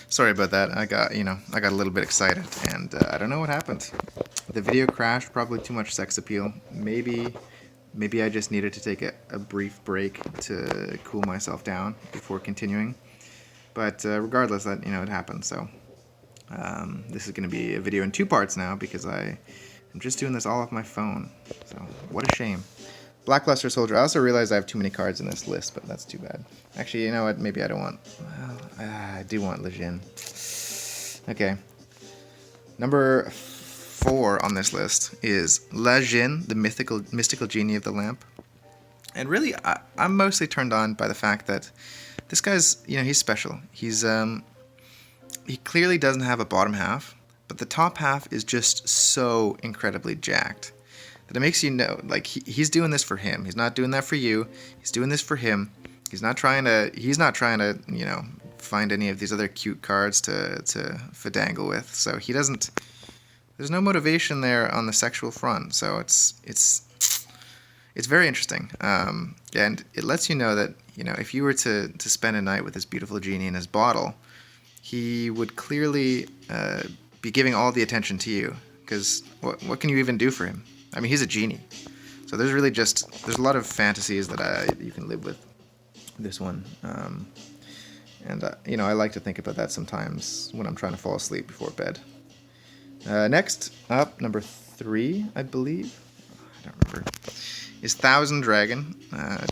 Sorry about that. I got a little bit excited, and I don't know what happened. The video crashed. Probably too much sex appeal. Maybe I just needed to take a brief break to cool myself down before continuing. But regardless, that it happened. So this is going to be a video in two parts now because I'm just doing this all off my phone. So what a shame. Blackluster Soldier. I also realized I have too many cards in this list, but that's too bad. Actually, you know what? Maybe I don't want... Well, I do want Lejeune. Okay. Number 4 on this list is Lejeune, the mystical genie of the lamp. And really, I'm mostly turned on by the fact that this guy's, he's special. He clearly doesn't have a bottom half, but the top half is just so incredibly jacked that it makes you know, like, he's doing this for him. He's not doing that for you. He's doing this for him. He's not trying to, find any of these other cute cards to finagle with. So he doesn't, there's no motivation there on the sexual front. So it's very interesting. And it lets you know that, if you were to spend a night with this beautiful genie in his bottle, he would clearly be giving all the attention to you. Because what can you even do for him? I mean, he's a genie. So there's a lot of fantasies that you can live with this one. I like to think about that sometimes when I'm trying to fall asleep before bed. Next up, number 3, I believe. I don't remember. Is Thousand Dragon.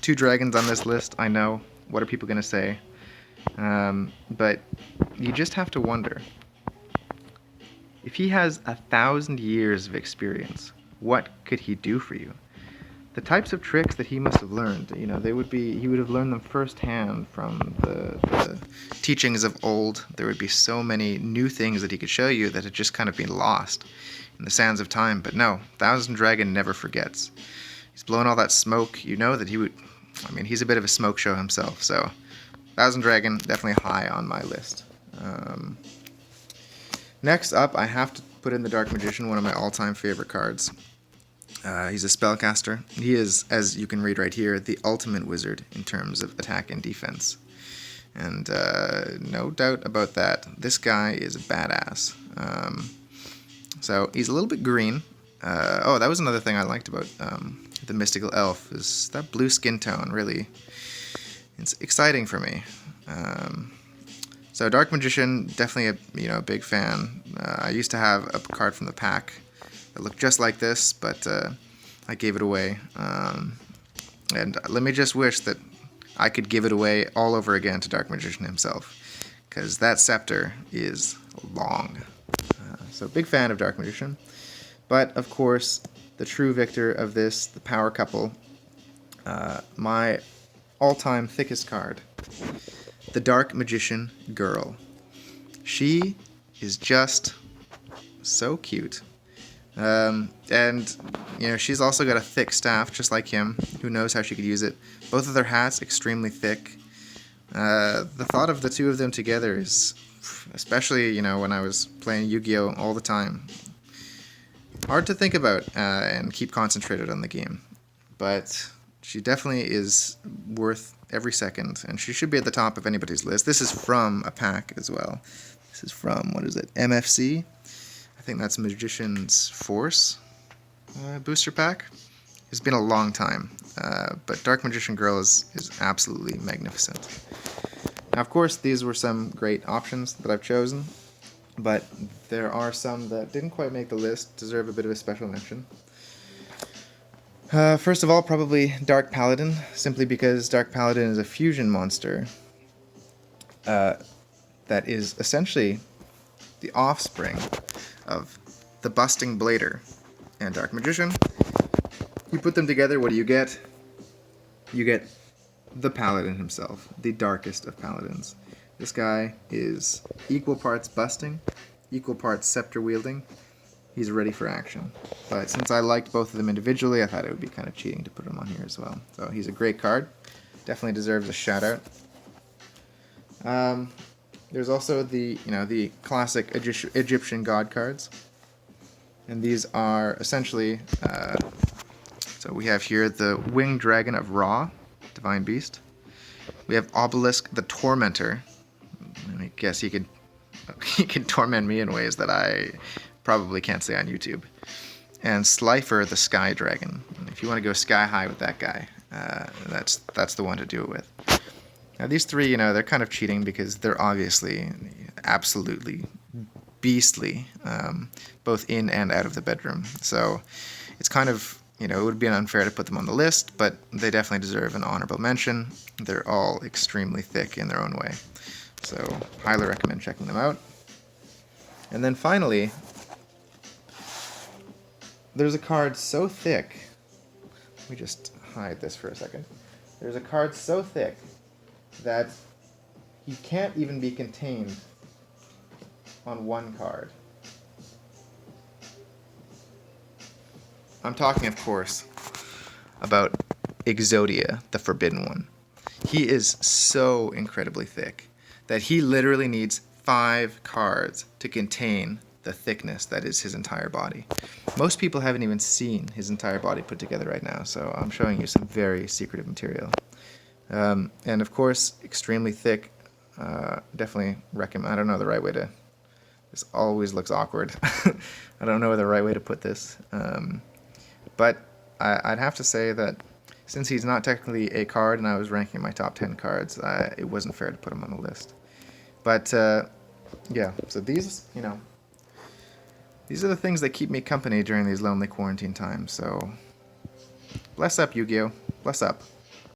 2 dragons on this list, I know. What are people going to say? But you just have to wonder. If he has 1,000 years of experience, what could he do for you? The types of tricks that he must have learned, he would have learned them firsthand from the teachings of old. There would be so many new things that he could show you that had just kind of been lost in the sands of time. But no, Thousand Dragon never forgets. He's blowing all that smoke. That he's a bit of a smoke show himself. So Thousand Dragon, definitely high on my list. Next up, I have to put in the Dark Magician, one of my all-time favorite cards. He's a spellcaster. He is, as you can read right here, the ultimate wizard in terms of attack and defense. And no doubt about that. This guy is a badass. So he's a little bit green. That was another thing I liked about the mystical elf, is that blue skin tone. Really, it's exciting for me. So Dark Magician, definitely a big fan. I used to have a card from the pack that looked just like this, but I gave it away. And let me just wish that I could give it away all over again to Dark Magician himself, because that scepter is long. So big fan of Dark Magician. But, of course, the true victor of this, the power couple, my all-time thickest card, the Dark Magician Girl. She is just so cute. And, she's also got a thick staff, just like him. Who knows how she could use it. Both of their hats, extremely thick. The thought of the two of them together is, especially, when I was playing Yu-Gi-Oh! All the time, hard to think about and keep concentrated on the game. But she definitely is worth every second, and she should be at the top of anybody's list. This is from a pack as well. This is from, what is it, MFC? I think that's Magician's Force booster pack. It's been a long time, but Dark Magician Girl is absolutely magnificent. Now, of course, these were some great options that I've chosen, but there are some that didn't quite make the list, deserve a bit of a special mention. First of all, probably Dark Paladin, simply because Dark Paladin is a fusion monster that is essentially the offspring of the Busting Blader and Dark Magician. You put them together, what do you get? You get the Paladin himself, the darkest of Paladins. This guy is equal parts busting, equal parts scepter wielding. He's ready for action. But since I liked both of them individually, I thought it would be kind of cheating to put him on here as well. So he's a great card. Definitely deserves a shout out. There's also the classic Egyptian god cards. And these are essentially, so we have here the Winged Dragon of Ra, Divine Beast. We have Obelisk the Tormentor. I guess he could he can torment me in ways that I probably can't say on YouTube. And Slifer the Sky Dragon. If you want to go sky high with that guy, that's the one to do it with. Now these three, you know, they're kind of cheating because they're obviously absolutely beastly, both in and out of the bedroom. So it's kind of, you know, it would be unfair to put them on the list, but they definitely deserve an honorable mention. They're all extremely thick in their own way. So highly recommend checking them out. And then finally, there's a card so thick. Let me just hide this for a second. There's a card so thick that he can't even be contained on one card. I'm talking, of course, about Exodia, the Forbidden One. He is so incredibly thick that he literally needs 5 cards to contain the thickness that is his entire body. Most people haven't even seen his entire body put together right now, so I'm showing you some very secretive material. And of course, extremely thick. Definitely recommend. I don't know the right way to. This always looks awkward. I don't know the right way to put this. But I'd have to say that since he's not technically a card and I was ranking my top 10 cards, it wasn't fair to put him on the list. But yeah, so these, you know, these are the things that keep me company during these lonely quarantine times. So bless up, Yugioh. Bless up.